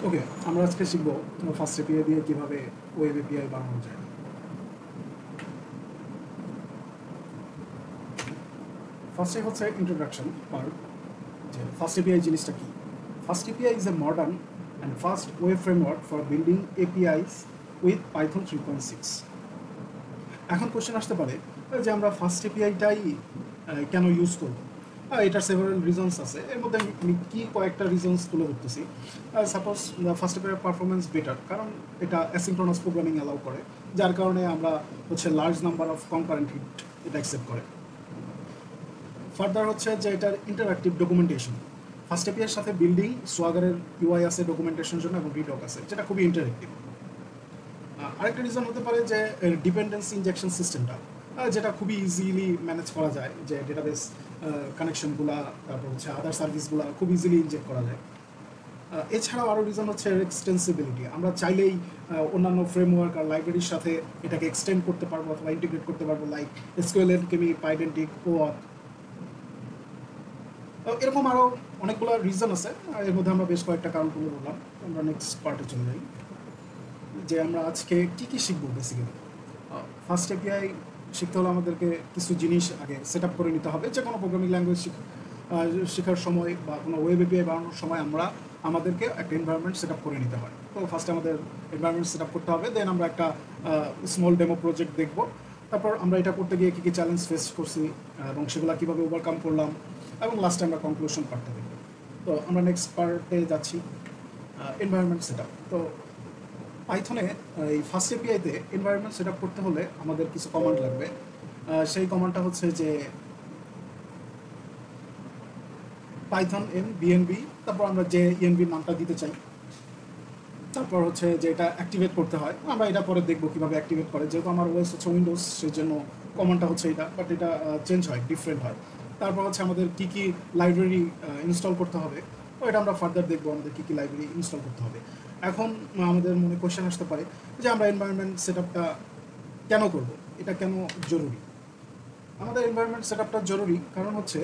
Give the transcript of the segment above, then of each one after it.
ওকে, আমরা আজকে শিখব ফার্স্ট এপিআই দিয়ে কিভাবে ওয়েব এপিআই বানানো যায়। ফার্স্টে হচ্ছে ইন্ট্রোডাকশন পার্ট, যে ফার্স্ট এপিআই জিনিসটা কি। Fast API is a modern and fast web framework for building APIs with Python 3.6। এখন কোশ্চেন আসতে পারে যে আমরা ফার্স্ট এপিআইটাই কেন ইউজ করব। এটার সেভারাল রিজনস আছে, এর মধ্যে আমি কি কয়েকটা রিজনস তুলে ধরতেছি। Suppose fast API performance better, কারণ এটা অ্যাসিনক্রোনাস প্রোগ্রামিং অ্যালাউ করে, যার কারণে আমরা হচ্ছে large number of concurrent hit এটা অ্যাকসেপ্ট করে। ফার্দার হচ্ছে যে এটার ইন্টারঅ্যাক্টিভ ডকুমেন্টেশন। ফার্স্ট এপিআইয়ের সাথে বিল্ডিং সোয়াগারের ইউআই আছে ডকুমেন্টেশনের জন্য, এবং রিডক আছে, যেটা খুবই ইন্টারঅ্যাক্টিভ। আরেকটা রিজন হতে পারে যে ডিপেন্ডেন্সি ইনজেকশন সিস্টেমটা, যেটা খুবই ইজিলি ম্যানেজ করা যায়, যে ডেটাবেস কানেকশনগুলো, তারপর হচ্ছে আদার সার্ভিসগুলো খুব ইজিলি ইনজেক্ট করা যায়। এছাড়াও আরও রিজন হচ্ছে এক্সটেন্সিবিলিটি। আমরা চাইলেই অন্যান্য ফ্রেমওয়ার্ক আর লাইব্রেরির সাথে এটাকে এক্সটেন্ড করতে পারবো অথবা ইন্টিগ্রেট করতে পারবো, লাইক এসকিউএল, এনকেমি, পাইডেন্টিক, ওঅথ। এরকম আরও অনেকগুলো রিজন আছে, এর মধ্যে আমরা বেশ কয়েকটা কারণ তুলে বললাম। আমরা নেক্সট পার্টে চলে যাই, যে আমরা আজকে কী কী শিখবো। বেসিক্যালি ফার্স্ট এপিআই শিখতে হলে আমাদেরকে কিছু জিনিস আগে সেট আপ করে নিতে হবে। যে কোনো প্রোগ্রামিং ল্যাঙ্গুয়েজ শেখার সময় বা কোনো ওয়েব এপিআই বানানোর সময় আমাদেরকে একটা এনভায়রনমেন্ট সেট আপ করে নিতে হয়। তো ফার্স্টে আমাদের এনভায়রনমেন্ট সেট আপ করতে হবে, দেন আমরা একটা স্মল ডেমো প্রজেক্ট দেখব। তারপর আমরা এটা করতে গিয়ে কী কী চ্যালেঞ্জ ফেস করছি এবং সেগুলো কীভাবে ওভারকাম করলাম, এবং লাস্টে আমরা কনক্লুশন পার্টটা দেখব। তো আমরা নেক্সট পার্টে যাচ্ছি, এনভায়রনমেন্ট সেট আপ। তো পাইথনে এই ফার্স্ট এপিআইতে এনভায়রনমেন্ট সেট আপ করতে হলে আমাদের কিছু কমান্ড লাগবে। সেই কমান্ডটা হচ্ছে যে পাইথন এন বিএনবি, তারপর আমরা যে ইএনবির নামটা দিতে চাই, তারপর হচ্ছে যে এটা অ্যাক্টিভেট করতে হয়। আমরা এটা পরে দেখবো কীভাবে অ্যাক্টিভেট করে, যেহেতু আমার ওয়েস হচ্ছে উইন্ডোজ, সেই জন্য কমান্ডটা হচ্ছে এটা, বাট এটা চেঞ্জ হয়, ডিফারেন্ট হয়। তারপর হচ্ছে আমাদের কী কী লাইব্রেরি ইনস্টল করতে হবে, তো এটা আমরা ফার্দার দেখবো আমাদের কী কী লাইব্রেরি ইনস্টল করতে হবে। এখন আমাদের মনে কোয়েশ্চেন আসতে পারে যে আমরা এনভায়রনমেন্ট সেট আপটা কেন করবো, এটা কেন জরুরি। আমাদের এনভায়রনমেন্ট সেট আপটা জরুরি কারণ হচ্ছে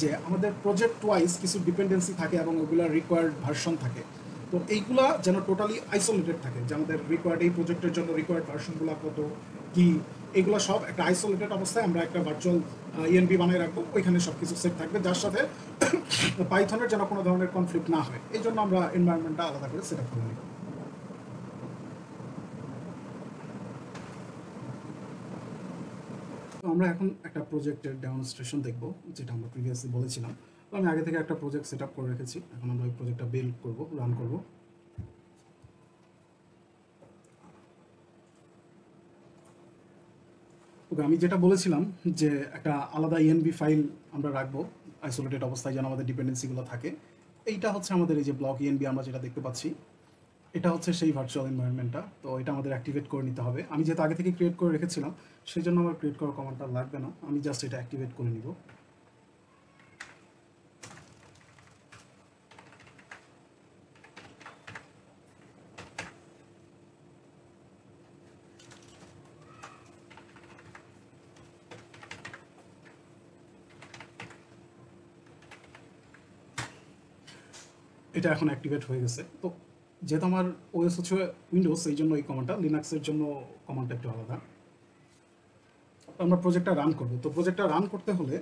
যে আমাদের প্রজেক্ট ওয়াইজ কিছু ডিপেন্ডেন্সি থাকে এবং ওগুলোর রিকোয়ার্ড ভার্সন থাকে। তো এইগুলা যেন টোটালি আইসোলেটেড থাকে, যে আমাদের রিকোয়ার্ড এই প্রজেক্টের জন্য রিকোয়ার্ড ভার্সনগুলো কত কি, এগুলো সব একটা আইসোলেটেড অবস্থায় আমরা একটা ভার্চুয়াল ইএনবি বানিয়ে রাখবো, ওইখানে সব কিছু সেট থাকবে, যার সাথে পাইথনের যেন কোনো ধরনের কনফ্লিক্ট না হয়। এই জন্য আমরা এনভায়রনমেন্টটা আলাদা করে সেট আপ করে নিই। তো আমরা এখন একটা প্রজেক্টের ডেমনস্ট্রেশন দেখব, যেটা আমরা প্রিভিয়াসলি বলেছিলাম। তো আমি আগে থেকে একটা প্রজেক্ট সেট আপ করে রেখেছি, এখন আমরা ওই প্রজেক্টটা বিল্ড করব, রান করব। ওকে, আমি যেটা বলেছিলাম যে একটা আলাদা ইএনবি ফাইল আমরা রাখবো আইসোলেটেড অবস্থায়, যেন আমাদের ডিপেন্ডেন্সিগুলো থাকে। এইটা হচ্ছে আমাদের এই যে ব্লক ইএনবি আমরা যেটা দেখতে পাচ্ছি, এটা হচ্ছে সেই ভার্চুয়াল এনভায়রনমেন্টটা। তো এটা আমাদের অ্যাক্টিভেট করে নিতে হবে। আমি যেহেতু আগে থেকে ক্রিয়েট করে রেখেছিলাম, সেই জন্য আমার ক্রিয়েট করার কমান্ডটা লাগবে না, আমি জাস্ট এটা অ্যাক্টিভেট করে নিব। এটা এখন অ্যাক্টিভেট হয়ে গেছে। তো যেহেতু আমার ওএস হচ্ছে উইন্ডোজ, এই জন্য এই কমান্ডটা, লিনাক্সের জন্য কমান্ডটা একটু আলাদা। তো আমরা প্রজেক্টটা রান করব। তো প্রজেক্টটা রান করতে হলে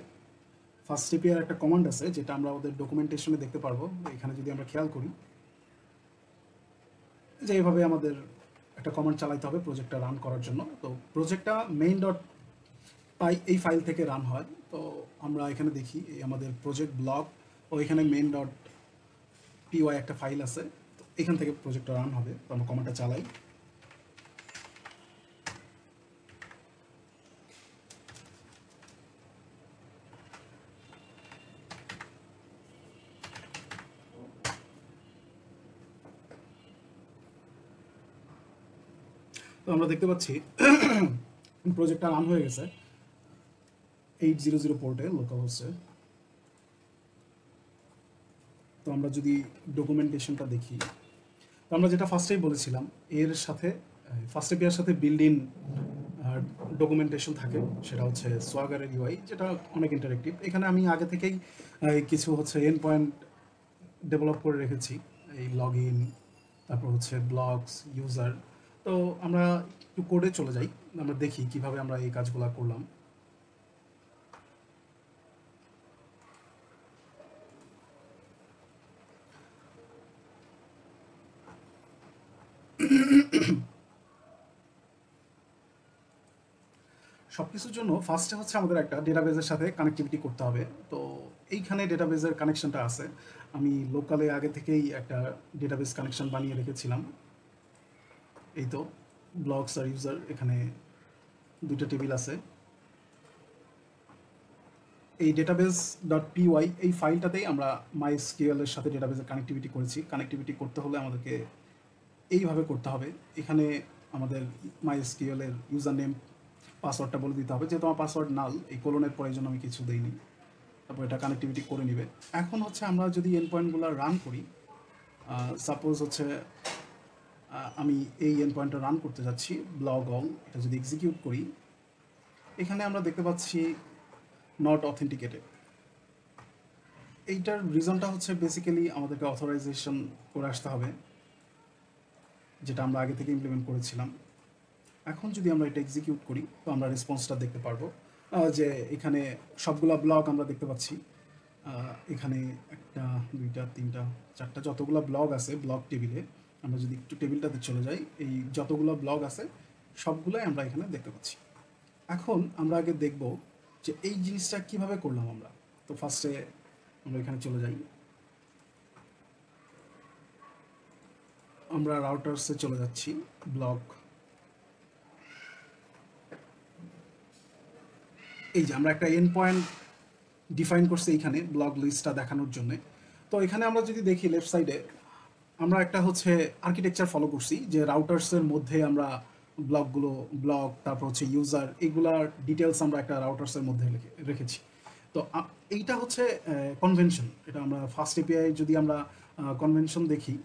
ফার্স্ট এপিআইয়ের একটা কমান্ড আছে, যেটা আমরা ওদের ডকুমেন্টেশনে দেখতে পারবো। এখানে যদি আমরা খেয়াল করি যে এইভাবে আমাদের একটা কমান্ড চালাইতে হবে প্রজেক্টটা রান করার জন্য। তো প্রজেক্টটা মেইন ডট পাই এই ফাইল থেকে রান হয়। তো আমরা এখানে দেখি এই আমাদের প্রজেক্ট ব্লক, ও এখানে মেইন ডট পিওয়াই একটা ফাইল আছে, তো এখান থেকে প্রজেক্টটা রান হবে। তো আমরা কমান্ডটা চালাই। তো আমরা দেখতে পাচ্ছি প্রজেক্টটা রান হয়ে গেছে 800 পোর্টে লোকাল হোস্টে। তো আমরা যদি ডকুমেন্টেশনটা দেখি, তো আমরা যেটা ফার্স্টেই বলেছিলাম, এর সাথে ফার্স্ট এপিআইয়ের সাথে বিল্ড ইন ডকুমেন্টেশন থাকে, সেটা হচ্ছে সোয়াগারের ইউআই, যেটা অনেক ইন্টারেক্টিভ। এখানে আমি আগে থেকেই কিছু হচ্ছে এন্ড পয়েন্ট ডেভেলপ করে রেখেছি, এই লগ ইন, তারপর হচ্ছে ব্লগস, ইউজার। তো আমরা একটু কোডে চলে যাই, আমরা দেখি কিভাবে আমরা এই কাজগুলো করলাম। সব কিছুর জন্য ফার্স্টে হচ্ছে আমাদের একটা ডেটাবেজের সাথে কানেক্টিভিটি করতে হবে। তো এইখানে ডেটাবেজের কানেকশনটা আছে। আমি লোকালে আগে থেকেই একটা ডেটাবেজ কানেকশন বানিয়ে রেখেছিলাম। এই তো ব্লগস আর ইউজার, এখানে দুইটা টেবিল আছে। এই ডেটাবেজ ডট পিওয়াই এই ফাইলটাতেই আমরা মাইএসকিউএল এর সাথে ডেটাবেজের কানেক্টিভিটি করেছি। কানেক্টিভিটি করতে হলে আমাদেরকে এইভাবে করতে হবে। এখানে আমাদের মাইএসকিউএল এর ইউজার নেম, পাসওয়ার্ডটা বলে দিতে হবে। যেহেতু আমার পাসওয়ার্ড নাল, এই কোলনের পরে জন্য আমি কিছু দেইনি। তারপর এটা কানেক্টিভিটি করে নেবে। এখন হচ্ছে আমরা যদি এন্ড পয়েন্টগুলো রান করি, সাপোজ হচ্ছে আমি এই এন্ড পয়েন্টটা রান করতে যাচ্ছি, ব্লগ অল, এটা যদি এক্সিকিউট করি, এখানে আমরা দেখতে পাচ্ছি নট অথেন্টিকেটেড। এইটার রিজনটা হচ্ছে বেসিক্যালি আমাদেরকে অথরাইজেশন করে আসতে হবে, যেটা আমরা আগে থেকে ইমপ্লিমেন্ট করেছিলাম। এখন যদি আমরা এটা এক্সিকিউট করি, তো আমরা রেসপন্সটা দেখতে পারবো যে এখানে সবগুলা ব্লক আমরা দেখতে পাচ্ছি। এখানে একটা, দুইটা, তিনটা, চারটা, যতগুলো ব্লগ আছে ব্লগ টেবিলে, আমরা যদি একটু টেবিলটাতে চলে যাই, এই যতগুলো ব্লগ আছে সবগুলোই আমরা এখানে দেখতে পাচ্ছি। এখন আমরা আগে দেখব যে এই জিনিসটা কিভাবে করলাম আমরা। তো ফার্স্টে আমরা এখানে চলে যাই, আমরা রাউটার্সে চলে যাচ্ছি, ব্লগ, এই যে আমরা একটা এন্ড পয়েন্ট ডিফাইন করছি এইখানে ব্লগ লিস্টটা দেখানোর জন্য। তো এখানে আমরা যদি দেখি লেফট সাইডে, আমরা একটা হচ্ছে আর্কিটেকচার ফলো করছি, যে রাউটার্সের মধ্যে আমরা ব্লকগুলো, ব্লক, তারপর হচ্ছে ইউজার, এগুলার ডিটেলস আমরা একটা রাউটার্সের মধ্যে রেখেছি। তো এইটা হচ্ছে কনভেনশন। এটা আমরা ফার্স্ট এপিআই যদি আমরা কনভেনশন দেখি,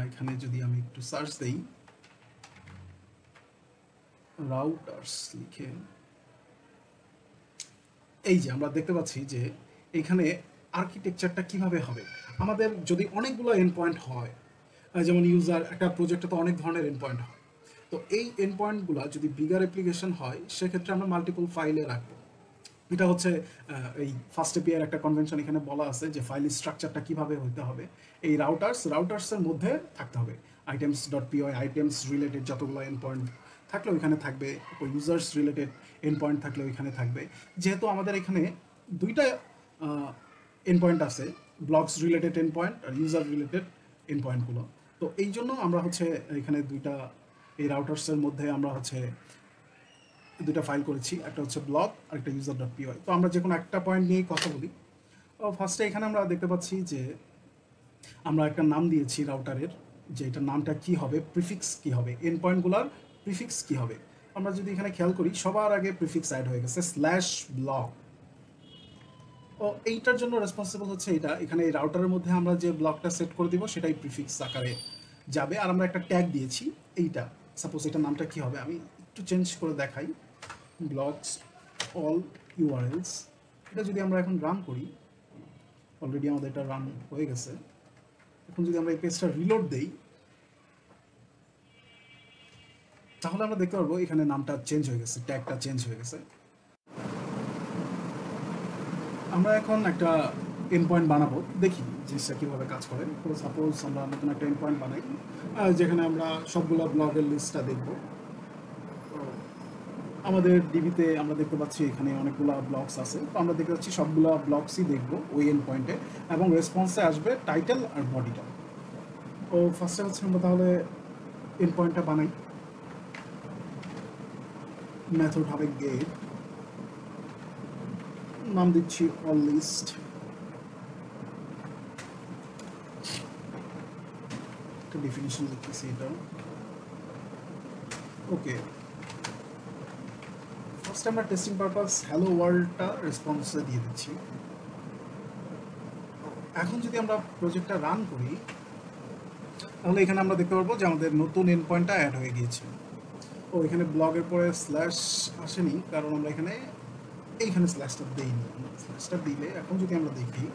এখানে যদি আমি একটু সার্চ দেই, রাউটার্স লিখে, এই যে আমরা দেখতে পাচ্ছি যে এখানে আর্কিটেকচারটা কিভাবে হবে। আমাদের যদি অনেকগুলো এন্ড পয়েন্ট হয়, যেমন ইউজার, একটা প্রজেক্টে তো অনেক ধরনের এন্ড পয়েন্ট হয়, তো এই এন্ড পয়েন্টগুলো যদি বিগার অ্যাপ্লিকেশন হয়, সেক্ষেত্রে আমরা মাল্টিপল ফাইলে রাখবো। এটা হচ্ছে এই ফার্স্ট এপিআই একটা কনভেনশন, এখানে বলা আছে যে ফাইল স্ট্রাকচারটা কিভাবে হতে হবে। এই রাউটার্সের মধ্যে থাকতে হবে items dot PY, items related যতগুলো এন্ড পয়েন্ট থাকলে ওইখানে থাকবে, ইউজার্স রিলেটেড এন্ড পয়েন্ট থাকলে ওইখানে থাকবে। যেহেতু আমাদের এখানে দুইটা এন্ড পয়েন্ট আছে, ব্লগস রিলেটেড এন্ড পয়েন্ট আর ইউজার রিলেটেড এন্ড পয়েন্টগুলো, তো এই জন্য আমরা হচ্ছে এখানে দুইটা, এই রাউটার্সের মধ্যে আমরা হচ্ছে দুইটা ফাইল করেছি, একটা হচ্ছে ব্লগ আর একটা ইউজার ডট পিওয়াই। তো আমরা যে কোনো একটা পয়েন্ট নিয়েই কথা বলি। ফার্স্টে এখানে আমরা দেখতে পাচ্ছি যে আমরা একটা নাম দিয়েছি রাউটারের, যে এটার নামটা কি হবে, প্রিফিক্স কি হবে, এন্ড পয়েন্টগুলোর প্রিফিক্স কি হবে। আমরা যদি এখানে খেয়াল করি, সবার আগে প্রিফিক্স অ্যাড হয়ে গেছে স্ল্যাশ ব্লগ। ও এইটার জন্য রেসপন্সিবল হচ্ছে এটা, এখানে এই রাউটারের মধ্যে আমরা যে ব্লকটা সেট করে দিব সেটাই প্রিফিক্স আকারে যাবে। আর আমরা একটা ট্যাগ দিয়েছি, এইটা সাপোজ এটার নামটা কি হবে, আমি একটু চেঞ্জ করে দেখাই, ব্লগস অল ইউআরএলস। এটা যদি আমরা এখন রান করি, অলরেডি আমাদের এটা রান হয়ে গেছে। এখন যদি আমরা এই পেজটা রিলোড দেই, তাহলে আমরা দেখতে পারবো এখানে নামটা চেঞ্জ হয়ে গেছে, ট্যাগটা চেঞ্জ হয়ে গেছে। আমরা এখন একটা এন্ড পয়েন্ট বানাবো, দেখি জিনিসটা কীভাবে কাজ করে। তো সাপোজ আমরা নতুন একটা এন্ড পয়েন্ট বানাই, যেখানে আমরা সবগুলো ব্লগের লিস্টটা দেখব। তো আমাদের ডিবিতে আমরা দেখতে পাচ্ছি এখানে অনেকগুলো ব্লগস আছে, তো আমরা দেখতে পাচ্ছি সবগুলো ব্লগসই দেখবো ওই এন্ড পয়েন্টে, এবং রেসপন্সে আসবে টাইটেল আর বডিটা। তো ফার্স্টে হচ্ছে আমরা তাহলে এন্ড পয়েন্টটা বানাই, মেথড হবে গেট, নাম দিচ্ছি অল লিস্ট, একটা ডেফিনিশন লিখতেছি এটা, ওকে। ফার্স্ট আমরা টেস্টিং পারপাস হ্যালো ওয়ার্ল্ডটা রেসপন্সে দিয়ে দিচ্ছি। এখন যদি আমরা প্রজেক্টটা রান করি, তাহলে এখানে আমরা দেখতে পারবো যে আমাদের নতুন এন্ড পয়েন্টটা অ্যাড হয়ে গিয়েছে। ও এখানে ব্লগের পরে স্ল্যাশ আসেনি, কারণ আমরা এইখানে স্ল্যাশটা দিইনি। স্ল্যাশটা দিলে এখন যদি আমরা দেখি,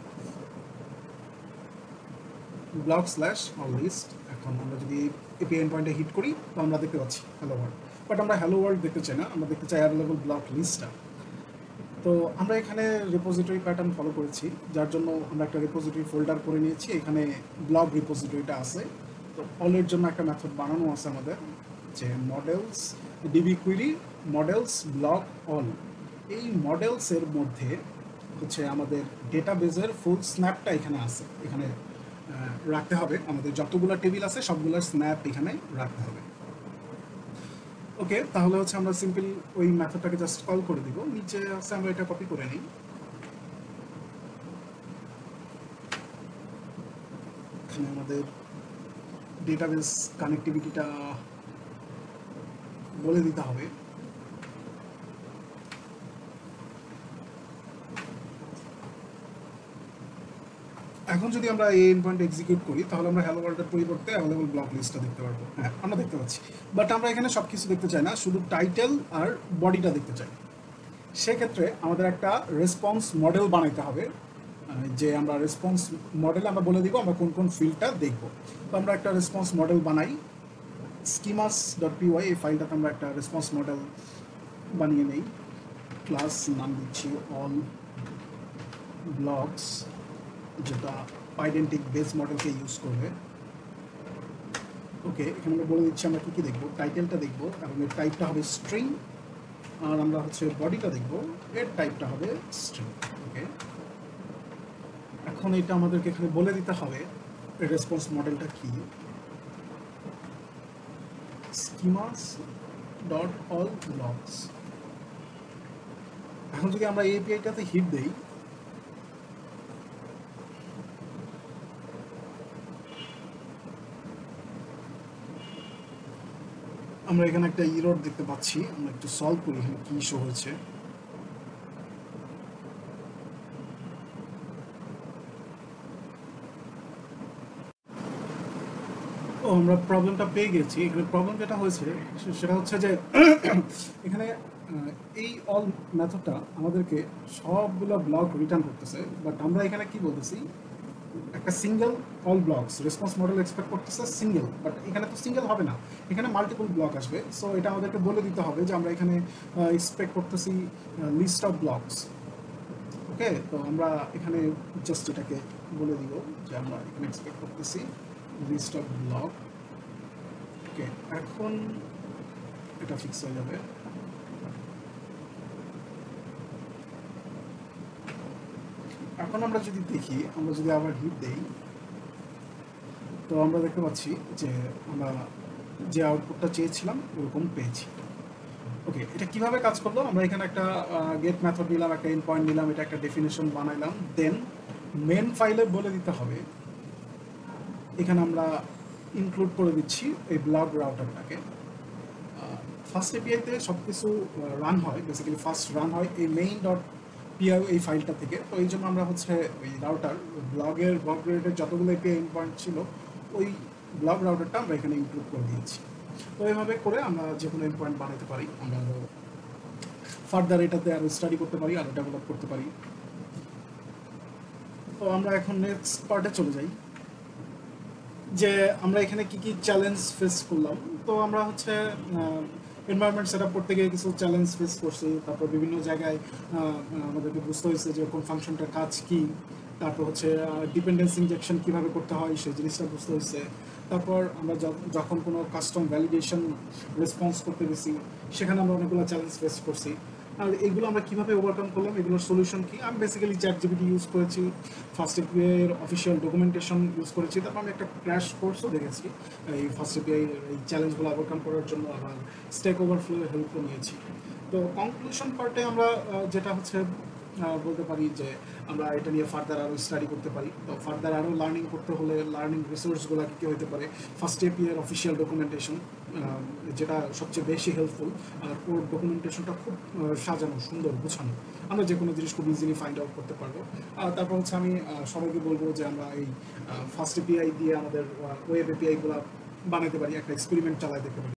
ব্লক স্ল্যাশ অল লিস্ট। এখন আমরা যদি এপিআই এন্ড পয়েন্টে হিট করি তো আমরা দেখতে পাচ্ছি হ্যালো ওয়ার্ল্ড, বাট আমরা হ্যালো ওয়ার্ল্ড দেখতে চাই না, আমরা দেখতে চাই অ্যাভেলেবল ব্লক লিস্টটা। তো আমরা এখানে রিপোজিটরি প্যাটার্ন ফলো করেছি, যার জন্য আমরা একটা রিপোজিটরি ফোল্ডার করে নিয়েছি, এখানে ব্লক রিপোজিটরিটা আছে। তো অলের জন্য একটা মেথড বানানো আছে আমাদের, যে models DB query models block all. এই মডেলসের মধ্যে হচ্ছে আমাদের ডেটাবেজের ফুল স্ন্যাপটা এখানে আছে, এখানে রাখতে হবে। আমাদের যতগুলো টেবিল আছে সবগুলোর স্ন্যাপ এখানে রাখতে হবে। ওকে, তাহলে হচ্ছে আমরা সিম্পল ওই মেথডটাকে জাস্ট কল করে দিব। নিচে আছে, আমরা এটা কপি করে নিই। এখানে আমাদের ডেটাবেস কানেক্টিভিটিটা বলে দিতে হবে। এখন যদি আমরা এই এন্ড পয়েন্ট এক্সিকিউট করি তাহলে আমরা হ্যালো ওয়ার্ল্ডের পরিবর্তে অ্যাভেলেবল ব্লক লিস্টটা দেখতে পারবো। হ্যাঁ, আমরা দেখতে পাচ্ছি, বাট আমরা এখানে সব কিছু দেখতে চাই না, শুধু টাইটেল আর বডিটা দেখতে চাই। সেক্ষেত্রে আমাদের একটা রেসপন্স মডেল বানাইতে হবে, যে আমরা রেসপন্স মডেলে আমরা বলে দিব আমরা কোন কোন ফিল্ডটা দেখব। তো আমরা একটা রেসপন্স মডেল বানাই, schemas.py এই ফাইলটাতে আমরা একটা রেসপন্স মডেল বানিয়ে নেই। ক্লাস নাম দিচ্ছি অল ব্লকস, যেটা আইডেন্টিক বেস মডেলকে ইউজ করবে। ওকে, এখানে আমরা বলে দিচ্ছি আমরা কী কী দেখবো। টাইটেলটা দেখবো এবং এর টাইপটা হবে স্ট্রিং, আর আমরা হচ্ছে বডিটা দেখবো, এর টাইপটা হবে স্ট্রিং। ওকে, এখন এটা আমাদেরকে এখানে বলে দিতে হবে রেসপন্স মডেলটা কি। schemas.all-blocks। এখন যদি আমরা এই এপিআইটাতে হিট দেই, আমরা এখানে একটা ইরর দেখতে পাচ্ছি। আমরা একটু সলভ করি এখানে কি ইস্যু হয়েছে। ও, আমরা প্রবলেমটা পেয়ে গেছি। এখানে প্রবলেম যেটা হয়েছে সেটা হচ্ছে যে এখানে এই অল মেথডটা আমাদেরকে সবগুলো ব্লক রিটার্ন করতেছে, বাট আমরা এখানে কি বলতেছি, একটা single all blocks response model expect করতেছে সিঙ্গেল, বাট এখানে তো সিঙ্গেল হবে না, এখানে মাল্টিপল ব্লক আসবে। সো এটা আমাদেরকে বলে দিতে হবে যে আমরা এখানে এক্সপেক্ট করতেছি লিস্ট অফ ব্লকস। ওকে, তো আমরা এখানে জাস্ট এটাকে বলে দিব যে আমরা এখানে এক্সপেক্ট করতেছি লিস্ট অফ ব্লক। ওকে, এখন এটা ফিক্স হয়ে যাবে। এখন আমরা যদি দেখি, আমরা যদি আবার হিট দেই, তো আমরা দেখতে পাচ্ছি যে আমরা যে আউটপুটটা চেয়েছিলাম ওরকম পেয়েছি। ওকে, এটা কিভাবে কাজ করলো, আমরা এখানে একটা গেট মেথড নিলাম, একটা এন্ড পয়েন্ট নিলাম, এটা একটা ডেফিনেশন বানাইলাম, দেন মেন ফাইলে বলে দিতে হবে এখানে আমরা ইনক্লুড করে দিচ্ছি এই ব্লক রাউটারটাকে। ফার্স্ট এপিআইতে সব কিছু রান হয়, বেসিক্যালি ফার্স্ট রান হয় এই মেইন ডট পিআই এই ফাইলটা থেকে। তো এই জন্য আমরা হচ্ছে ওই রাউটার ব্লগের ব্লক রিলেটেড যতগুলো এপিআই এন্ড পয়েন্ট ছিল ওই ব্লক রাউটারটা আমরা এখানে ইনক্লুড করে দিয়েছি। তো এইভাবে করে আমরা যে কোনো এন্ড পয়েন্ট বানাতে পারি, আমরা আরও ফার্দার এটাতে আরও স্টাডি করতে পারি, আরও ডেভেলপ করতে পারি। তো আমরা এখন নেক্সট পার্টে চলে যাই, যে আমরা এখানে কি কি চ্যালেঞ্জ ফেস করলাম। তো আমরা হচ্ছে এনভায়রনমেন্ট সেট আপ করতে গিয়ে কিছু চ্যালেঞ্জ ফেস করছি, তারপর বিভিন্ন জায়গায় আমাদেরকে বুঝতে হয়েছে যে কোন ফাংশনটার কাজ কি, তারপর হচ্ছে ডিপেন্ডেন্সি ইনজেকশন কীভাবে করতে হয় সেই জিনিসটা বুঝতে হয়েছে। তারপর আমরা যখন কোনো কাস্টম ভ্যালিডেশন রেসপন্স করতে গেছি সেখানে আমরা অনেকগুলো চ্যালেঞ্জ ফেস করছি, আর এগুলো আমরা কীভাবে ওভারকাম করলাম, এগুলোর সলিউশন কি। আমি বেসিক্যালি চ্যাটজিপিটি ইউজ করেছি, ফার্স্ট এপিআইয়ের অফিসিয়াল ডকুমেন্টেশন ইউজ করেছি, তারপর আমি একটা ক্র্যাশ কোর্সও দেখেছি এই ফার্স্ট এপিআইয়ের এই চ্যালেঞ্জগুলো ওভারকাম করার জন্য, আবার স্ট্যাক ওভারফ্লোর হেল্পও নিয়েছি। তো কনক্লুশন পার্টে আমরা যেটা হচ্ছে বলতে পারি যে আমরা এটা নিয়ে ফার্দার আরও স্টাডি করতে পারি। তো ফার্দার আরও লার্নিং করতে হলে লার্নিং রিসোর্সগুলো কী হতে পারে, ফার্স্ট এপিআইয়ের অফিসিয়াল ডকুমেন্টেশন যেটা সবচেয়ে বেশি হেল্পফুল, আর ওর ডকুমেন্টেশনটা খুব সাজানো, সুন্দর, গোছানো, আমরা যে কোনো জিনিস খুব ইজিলি ফাইন্ড আউট করতে পারবো। তারপর হচ্ছে আমি সবাইকে বলবো যে আমরা এই ফার্স্ট এপিআই দিয়ে আমাদের ওয়েব এপিআইগুলো বানাতে পারি, একটা এক্সপেরিমেন্ট চালাই দেখতে পারি।